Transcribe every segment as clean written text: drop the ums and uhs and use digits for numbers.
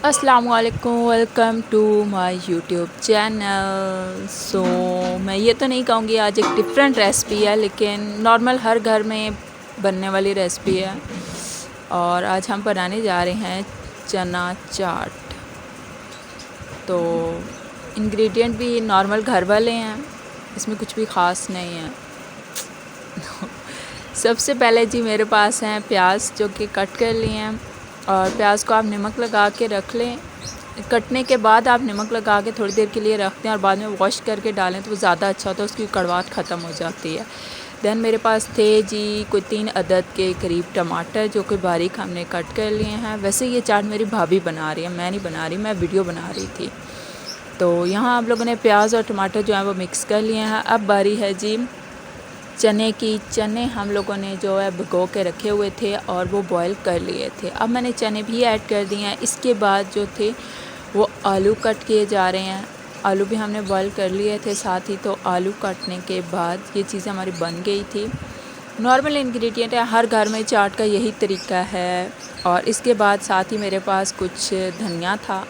अस्सलामुअलैकुम, welcome to my YouTube channel. मैं ये तो नहीं कहूँगी आज एक डिफरेंट रेसिपी है, लेकिन नॉर्मल हर घर में बनने वाली रेसिपी है। और आज हम बनाने जा रहे हैं चना चाट। तो इंग्रेडिएंट भी नॉर्मल घर वाले हैं, इसमें कुछ भी ख़ास नहीं है। सबसे पहले जी मेरे पास हैं प्याज जो कि कट कर लिए हैं, और प्याज को आप नमक लगा के रख लें। कटने के बाद आप नमक लगा के थोड़ी देर के लिए रख दें और बाद में वॉश करके डालें तो वो ज़्यादा अच्छा होता है, उसकी कड़वाहट ख़त्म हो जाती है। देन मेरे पास थे जी कोई 3 अदद के करीब टमाटर जो कि बारीक हमने कट कर लिए हैं। वैसे ये चाट मेरी भाभी बना रही है, मैं नहीं बना रही, मैं वीडियो बना रही थी। तो यहाँ आप लोगों ने प्याज और टमाटर जो है वो मिक्स कर लिए हैं। अब बारी है जी चने की। चने हम लोगों ने जो है भिगो के रखे हुए थे और वो बॉईल कर लिए थे। अब मैंने चने भी ऐड कर दिए हैं। इसके बाद जो थे वो आलू कट किए जा रहे हैं। आलू भी हमने बॉईल कर लिए थे साथ ही। तो आलू काटने के बाद ये चीज़ें हमारी बन गई थी। नॉर्मल इंग्रेडिएंट है, हर घर में चाट का यही तरीका है। और इसके बाद साथ ही मेरे पास कुछ धनिया था,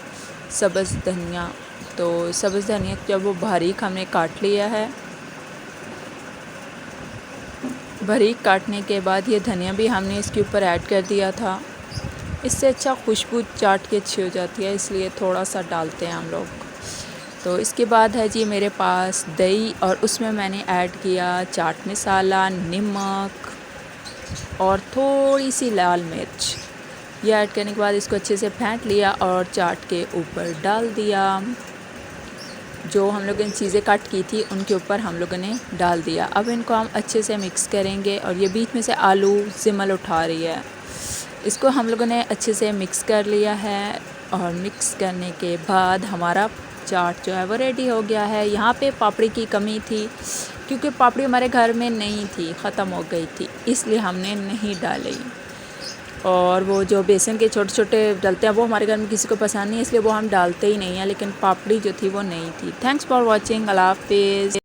सब्ज़ धनिया। तो सब्ज़ धनिया जब वो बारीक हमने काट लिया है। बारीक काटने के बाद ये धनिया भी हमने इसके ऊपर ऐड कर दिया था। इससे अच्छा खुशबू चाट की अच्छी हो जाती है, इसलिए थोड़ा सा डालते हैं हम लोग। तो इसके बाद है जी मेरे पास दही, और उसमें मैंने ऐड किया चाट मसाला, नमक और थोड़ी सी लाल मिर्च। ये ऐड करने के बाद इसको अच्छे से फेंट लिया और चाट के ऊपर डाल दिया। जो हम लोगों ने चीज़ें कट की थी उनके ऊपर हम लोगों ने डाल दिया। अब इनको हम अच्छे से मिक्स करेंगे। और ये बीच में से आलू सिमल उठा रही है, इसको हम लोगों ने अच्छे से मिक्स कर लिया है। और मिक्स करने के बाद हमारा चाट जो है वो रेडी हो गया है। यहाँ पे पापड़ी की कमी थी, क्योंकि पापड़ी हमारे घर में नहीं थी, ख़त्म हो गई थी, इसलिए हमने नहीं डाली। और वो जो बेसन के छोटे छोटे डलते हैं वो हमारे घर में किसी को पसंद नहीं है, इसलिए वो हम डालते ही नहीं हैं। लेकिन पापड़ी जो थी वो नहीं थी। Thanks for watching. अल्लाह हाफिज़।